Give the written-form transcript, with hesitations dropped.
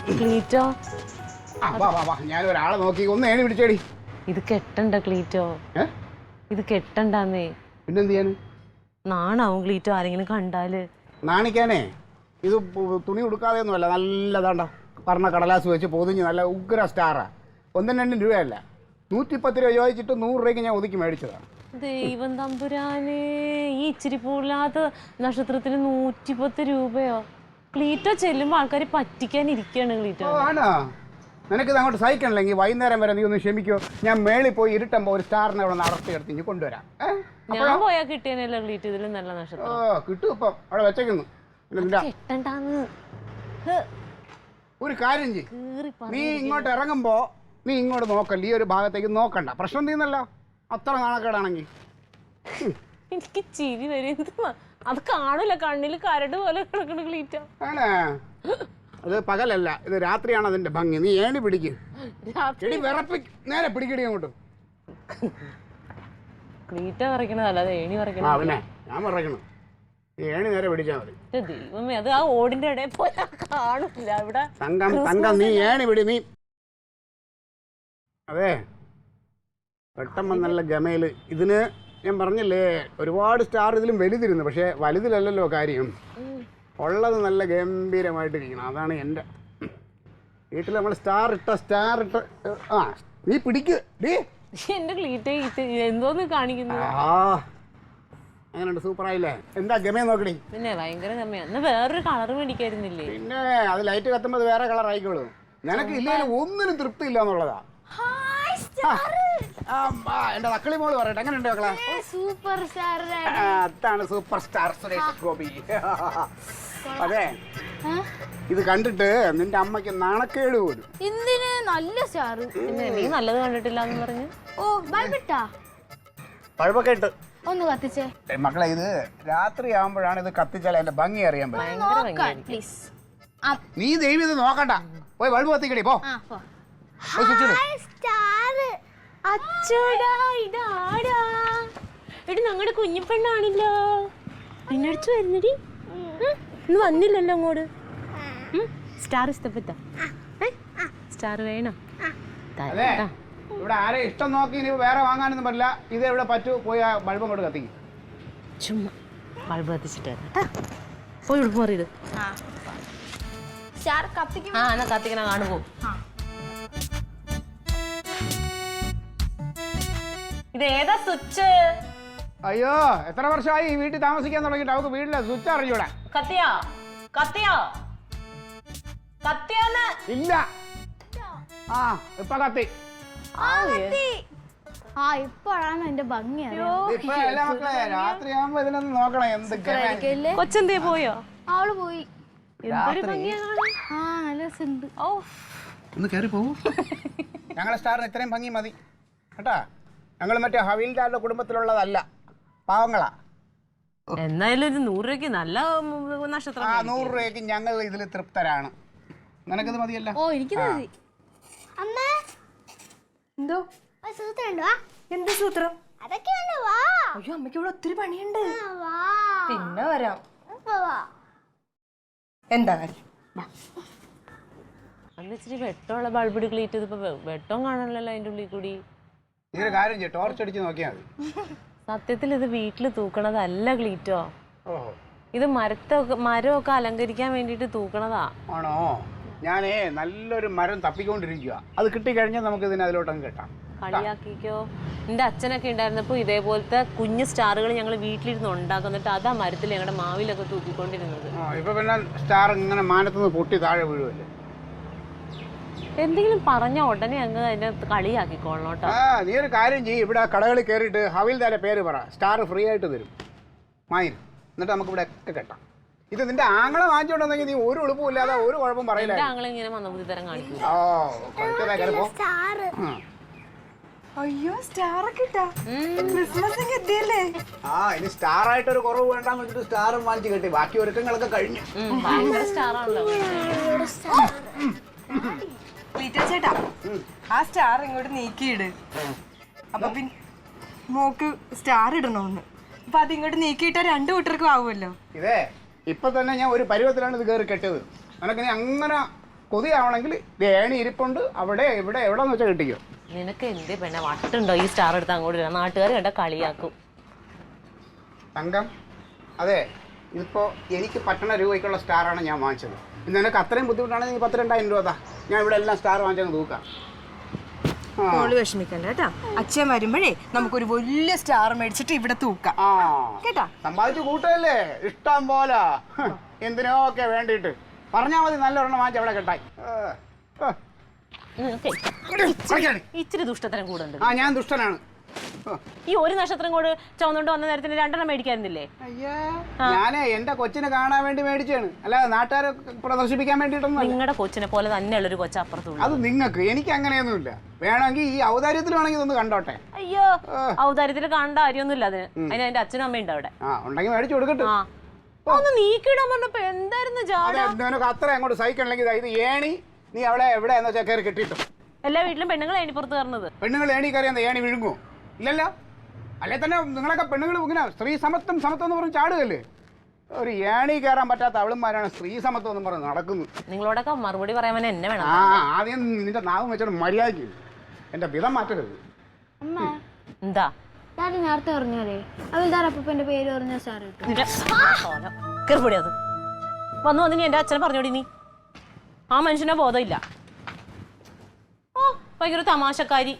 ക്ലീറ്റോ ഞാൻ ഒരാളെ നോക്കി ഒന്ന് ഏണി പിടിച്ചേടി. ഇത് കെട്ടണ്ട ക്ലീറ്റോ, ഇത് കെട്ടണ്ടെന്നേ. പിന്നെന്ത് ചെയ്യാന്? നാണാവും ക്ലീറ്റോ ആരെങ്കിലും കണ്ടാല്. നാണിക്കാനേ ഇത് തുണി ഉടുക്കാതെ ഒന്നുമല്ല, നല്ലതാണ്ട പറഞ്ഞ കടലാസ് വെച്ച് പൊതിഞ്ഞ് നല്ല ഉഗ്ര സ്റ്റാറാ. 1-2 രൂപയല്ല, 110 രൂപ ചോദിച്ചിട്ട് 100 രൂപയ്ക്ക് ഞാൻ ഒതുക്കി മേടിച്ചതാണ്. ദൈവം തമ്പുരാനെ, ഈ ഇച്ചിരി പോലാത്ത നക്ഷത്രത്തിന് 110 രൂപയോ? ക്ലീറ്റോ ചെല്ലുമ്പോ ആൾക്കാർ പറ്റിക്കാനിരിക്കാണ് ക്ലീറ്റോ. ആണോ? നിനക്കിത് അങ്ങോട്ട് സഹിക്കണില്ലെങ്കിൽ വൈകുന്നേരം വരെ നീ ഒന്ന് ക്ഷമിക്കോ. ഞാൻ മേളിൽ പോയി ഇരുട്ടുമ്പോ ഒരു സ്റ്റാറിനെ അവിടെ നടത്തിയെടുത്ത് ഇനി കൊണ്ടുവരാം. ഞാൻ പോയാ കിട്ടിയനല്ലോ ക്ലീറ്റോ, ഇതിലും നല്ല നക്ഷത്രം. കിട്ടും ഇപ്പം അവിടെ വെച്ചേക്കുന്നു. ഒരു കാര്യം ചെയ്യ്, നീ ഇങ്ങോട്ട് ഇറങ്ങുമ്പോ നീ ഇങ്ങോട്ട് നോക്കല്ല, ഈ ഒരു ഭാഗത്തേക്ക് നോക്കണ്ട. പ്രശ്നം തീന്നല്ലോ, അത്ര നാണക്കേടാണെങ്കിൽ. എനിക്ക് ചിരി വരും, അത് കാണൂല, കണ്ണിൽ കരട് പോലെ കിടക്കണ ക്ലീറ്റോ. ആണേ, അത് പകലല്ല, ഇത് രാത്രിയാണ് അതിന്റെ ഭംഗി. നീ ഏണി പിടിക്കും, നേരെ പിടിക്കടി അങ്ങോട്ട്. ക്ലീറ്റോ വരയ്ക്കണതല്ല, അത് ഏണി വരയ്ക്കണം. അവനെ ഞാൻ വരയ്ക്കണം, ഏണി നേരെ പിടിച്ചാൽ മതി. ദൈവമേ, അത് ആ ഓടിന്റെ ഇടയിൽ പോയാ കാണൂല. ഇവിടെ തങ്കം നീ ഏണി പിടി. നീ അതെ പെട്ടെന്ന് നല്ല ഗമയില്. ഇതിന് ഞാൻ പറഞ്ഞില്ലേ ഒരുപാട് സ്റ്റാർ ഇതിലും വലുതിരുന്നു, പക്ഷെ വലുതിലല്ലല്ലോ കാര്യം, ഉള്ളത് നല്ല ഗംഭീരമായിട്ടിരിക്കണം. അതാണ് എൻ്റെ വീട്ടിൽ നമ്മൾ സ്റ്റാർ ഇട്ട ആ നീ പിടിക്ക്. എന്റെ ക്ലീറ്റോ എന്തോന്ന് കാണിക്കുന്നു. അങ്ങനെയുണ്ട്, സൂപ്പറായില്ലേ? എന്താ ഗമയെ നോക്കണി. പിന്നെ ഭയങ്കര ഗമയാ. എന്നാ വേറൊരു കളർ മേടിക്കായിരുന്നില്ലേ? പിന്നെ അത് ലൈറ്റ് കത്തുമ്പോൾ വേറെ കളർ ആയിക്കോളൂ. നിനക്ക് ഇല്ലെങ്കിൽ ഒന്നിനും തൃപ്തി ഇല്ല എന്നുള്ളതാ. എന്റെ മക്കളി മോള് പറയട്ടെ, എങ്ങനെയുണ്ട് മക്കളെ? Super star. അതാണ് സൂപ്പർ സ്റ്റാർ സുരേഷ് ഗോപി. അതെ, ഇത് കണ്ടിട്ട് നിന്റെ അമ്മയ്ക്ക് നാണക്കേട് പോലും. എന്തിന്? നല്ല സ്റ്റാർ. പിന്നെ നീ നല്ലത് കണ്ടിട്ടില്ല എന്ന് പറഞ്ഞു. ഓ ബൾബിട്ടാ? പഴുപ്പൊക്കെ ഇട്ട് ഒന്ന് കത്തിച്ചേ മക്കളെ. ഇത് രാത്രി ആവുമ്പോഴാണ് ഇത് കത്തിച്ചാൽ അതിന്റെ ഭംഗി അറിയാൻ പറ്റും. പ്ലീസ്. നീ ദൈവം ഇത് നോക്കണ്ട, പോയി ബൾബ് കത്തിക്കടി. പോ. എടി ഞങ്ങളുടെ കുഞ്ഞിപ്പെണ്ണാണല്ലോ, നിന്നടിച്ചു വരുന്നടി. ഇന്ന് വന്നില്ലല്ലോ അങ്ങോട്ട്. സ്റ്റാർ ഇഷ്ടപ്പെട്ടോ? സ്റ്റാർ വേണം. ഇവിടെ ആരെ ഇഷ്ടം നോക്കി ഇനി വേറെ വാങ്ങാനൊന്നും പറ്റില്ല. ഇത് എവിടെ പറ്റൂ, പോയി ആ ബൾബ് അങ്ങോട്ട് കത്തിക്കും. ചുമ്മാ ബൾബ് കത്തിച്ചിട്ട് പോയി ഉടുപ്പ് മാറിയത്. എന്നാ കത്തിക്കണ കാണുമ്പോ. ഇത് ഏതാ സ്വിച്ച്? അയ്യോ, എത്ര വർഷമായി ഈ വീട്ടിൽ താമസിക്കാൻ തുടങ്ങിയിട്ട് അവർക്ക് വീട്ടിലെ സ്വിച്ച് അറിഞ്ഞൂടാ. കത്തിയോ കത്തിയോ കത്തിയോന്ന്? ഇല്ല. ഇപ്പൊ കത്തി. ഇപ്പോഴാണ് എന്റെ ഭംഗി. മക്കളെ രാത്രിയാകുമ്പോ ഇതിനൊന്ന് നോക്കണം. എന്ത് കൊച്ചെന്തേ പോയോ? അവള് പോയി. എന്തൊരു ഭംഗിയാണ്. നല്ല രസമുണ്ട്. ഒന്ന് കയറി പോവൂ. ഞങ്ങളെ സ്റ്റാറിന് ഇത്രയും ഭംഗി മതി കേട്ടാ. ഞങ്ങൾ മറ്റേ ഹവീൽദാരുടെ കുടുംബത്തിലുള്ളതല്ല, പാവങ്ങളാ. എന്നായാലും ഒരു 100 രൂപയ്ക്ക് നല്ല നക്ഷത്രം. 100 രൂപയ്ക്ക് ഞങ്ങൾ ഇതിൽ തൃപ്തരാണ്. നിനക്കിത് മതിയല്ല? ഓ എനിക്ക് മതി. അമ്മേ എന്തോ സൂത്രണ്ടോ? എന്ത് സൂത്രം? അതൊക്കെയാണ്. വാ. അയ്യോ, അമ്മയ്ക്ക് ഇവിടെ ഒത്തിരി പണിയുണ്ട്. പിന്നെ വരാം. എന്താ കാര്യം? അന്ന് ഇച്ചിരി വെട്ടമുള്ള ബൾബിട് ക്ലീറ്റ് ചെയ്തപ്പോ വെട്ടം കാണണല്ലോ അതിന്റെ ഉള്ളിൽ കൂടി. നീ ഒരു കാര്യം ചെയ്യ്, ടോർച്ച് അടിച്ച് നോക്കിയാൽ മതി. സത്യത്തിൽ ഇത് വീട്ടിൽ തൂക്കണതല്ല ക്ലീറ്റോ, ഇത് മരമൊക്കെ അലങ്കരിക്കാൻ വേണ്ടിട്ട് തൂക്കണതാ. ആണോ? ഞാനേ നല്ലൊരു മരം തപ്പിക്കൊണ്ടിരിക്കുക, അത് കിട്ടിക്കഴിഞ്ഞാൽ നമുക്ക് ഇതിന് അതിലോട്ടങ്ങ് കെട്ടാം. കളിയാക്കിക്കോ. എന്റെ അച്ഛനൊക്കെ ഉണ്ടായിരുന്നപ്പോ ഇതേപോലത്തെ കുഞ്ഞു സ്റ്റാറുകൾ ഞങ്ങൾ വീട്ടിലിരുന്ന് ഉണ്ടാക്കുന്നിട്ട് അതാ മരത്തിൽ ഞങ്ങളുടെ മാവിലൊക്കെ തൂക്കിക്കൊണ്ടിരുന്നത്. ഇപ്പൊ പിന്നെ സ്റ്റാർ ഇങ്ങനെ മാനത്തുനിന്ന് പൊട്ടി താഴെ വീഴുമല്ലേ. എന്തെങ്കിലും പറഞ്ഞ ഉടനെ അങ്ങ് അതിനെ കളിയാക്കിക്കോളണം കേട്ടോ. നീ ഒരു കാര്യം ചെയ്യും, ഇവിടെ കടകളിൽ കയറിയിട്ട് ഹവീൽദാരെ പേര് പറ, സ്റ്റാർ ഫ്രീ ആയിട്ട് തരും മായിൻ. എന്നിട്ട് നമുക്ക് ഇവിടെ ഒക്കെ കെട്ടാം. ഇത് നിന്റെ ആങ്ങളെ വാങ്ങിച്ചോണ്ടെങ്കിൽ നീ ഒരു എളുപ്പവും ഇല്ലാതെ ഒരു കുഴപ്പം പറയില്ല. ആങ്ങളെ ഇങ്ങനെ മന്ദബുദ്ധിത്തരം കാണിക്കും. അയ്യോ, സ്റ്റാർ ഒക്കെ ഇട്ടാ? ക്രിസ്മസ് എത്തിയല്ലേ? ഇനി സ്റ്റാർ ആയിട്ട് ഒരു കുറവ് വേണ്ടാന്ന് വെച്ചിട്ട് സ്റ്റാറും വാങ്ങിച്ച് കെട്ടി, ബാക്കി ഒരുക്കങ്ങളൊക്കെ കഴിഞ്ഞു. ഭയങ്കര സ്റ്റാർ ആണല്ലോ. ക്ലീറ്റോ ചേട്ടാ, ആ സ്റ്റാർ ഇങ്ങോട്ട് നീക്കിയിട്. അപ്പൊ പിന്നെ മോക്ക് സ്റ്റാർ ഇടണോന്ന്. അപ്പൊ അത് ഇങ്ങോട്ട് നീക്കിയിട്ടാ 2 കൂട്ടർക്കും ആവുമല്ലോ. ഇതേ ഇപ്പൊ തന്നെ ഞാൻ ഒരു പരുവത്തിലാണ് ഇത് കയറി കെട്ടിയത്. നിനക്ക് നീ അങ്ങനെ കൊതിയാവണമെങ്കിൽ ഏണി ഇരിപ്പുണ്ട്, അവിടെ ഇവിടെ എവിടെന്ന് വെച്ചാൽ കിട്ടിക്കോ. നിനക്ക് എന്തേ പെണ്ണെ വട്ടുണ്ടോ ഈ സ്റ്റാർ എടുത്ത് അങ്ങോട്ട് ഇടാൻ? നാട്ടുകാർ കണ്ട കളിയാക്കും. തങ്കം, അതെ, ഇതിപ്പോൾ എനിക്ക് പറ്റണ രൂപയ്ക്കുള്ള സ്റ്റാറാണ് ഞാൻ വാങ്ങിച്ചത്. ഇന്ന് നിനക്ക് അത്രയും ബുദ്ധിമുട്ടാണെങ്കിൽ നീ 10,000-2000 രൂപ താ, ഞാൻ ഇവിടെ എല്ലാം സ്റ്റാർ വാങ്ങിച്ചങ്ങ് തൂക്കാം. മോള് വിഷമിക്കണ്ട കേട്ടാ. അച്ഛൻ വരുമ്പോഴേ നമുക്കൊരു വലിയ സ്റ്റാർ മേടിച്ചിട്ട് ഇവിടെ തൂക്കാം കേട്ടാ. സമ്പാദിച്ചു കൂട്ടല്ലേ ഇഷ്ടം പോലെ, എന്തിനോ ഒക്കെ വേണ്ടിയിട്ട് പറഞ്ഞാൽ മതി. നല്ലൊരെണ്ണം വാങ്ങിച്ച് അവിടെ കെട്ടായി. ഇച്ചിരി ദുഷ്ടത്തരം കൂടുണ്ട്. ഞാൻ ദുഷ്ടനാണ്. ഈ ഒരു നക്ഷത്രം കൂടെ ചുവന്നുകൊണ്ട് വന്ന നേരത്തിന് 2 മേടിക്കായിരുന്നില്ലേ? ഞാനേ എന്റെ കൊച്ചിനെ കാണാൻ വേണ്ടി മേടിച്ചാണ്, അല്ലാതെ നാട്ടുകാരെ പ്രദർശിപ്പിക്കാൻ വേണ്ടിയിട്ടൊന്നും. നിങ്ങളുടെ കൊച്ചിനെ പോലെ തന്നെയുള്ളൊരു കൊച്ച അപ്പുറത്തുള്ളൂ. അത് നിങ്ങൾക്ക്, എനിക്ക് അങ്ങനെയൊന്നുമില്ല. വേണമെങ്കിൽ ഈ ഔദാര്യത്തിൽ വേണമെങ്കിൽ ഒന്ന് കണ്ടോട്ടെ. അയ്യോ, ഔദാര്യത്തിൽ കാണേണ്ട കാര്യമൊന്നുമില്ല അതിന്. അതിന് അതിന്റെ അച്ഛനും അമ്മയുണ്ട് അവിടെ. ഉണ്ടെങ്കിൽ മേടിച്ചു കൊടുക്കട്ടെ. ഒന്ന് നീക്കിയിടാൻ പറഞ്ഞപ്പോ എന്തായിരുന്നു നിനക്ക് അത്ര അങ്ങോട്ട് സഹിക്കണമെങ്കിൽ ഇത് ഏണി നീ അവിടെ എവിടെയാന്ന് വെച്ചാൽ കയറി കെട്ടിട്ടോ. എല്ലാ വീട്ടിലും പെണ്ണുങ്ങൾ ഏണി പുറത്ത് കയറുന്നത്. പെണ്ണുങ്ങൾ ഏണി കയറിയാ ഏണി വിഴുങ്ങോ? ഇല്ലല്ലോ. അല്ലെ തന്നെ നിങ്ങളൊക്കെ പെണ്ണുങ്ങൾ ഇങ്ങനെ സ്ത്രീ സമത്വം എന്ന് പറഞ്ഞ് ചാടുകയല്ലേ. ഒരു ഏണി കയറാൻ പറ്റാത്ത അവളുമാരാണ് സ്ത്രീ സമത്വം എന്ന് പറഞ്ഞ് നടക്കുന്നത്. നിങ്ങളോടൊക്കെ മറുപടി പറയാൻ എന്നെ വേണം. ആദ്യം നിന്റെ നാവും വെച്ചോണ്ട് മര്യാദയ്ക്ക് എന്റെ വിധം മാറ്റരുത്. എന്താ ഡാഡി നേരത്തെ പറഞ്ഞാലേ അവൽദാരപ്പന്റെ പേര് പറഞ്ഞ സാർ കയറിപ്പൊടി. അത് വന്നു വന്നിനി എന്റെ അച്ഛനെ പറഞ്ഞോടി നീ. ആ മനുഷ്യനെ ബോധമില്ല. ഓ ഭയങ്കര തമാശക്കാരി.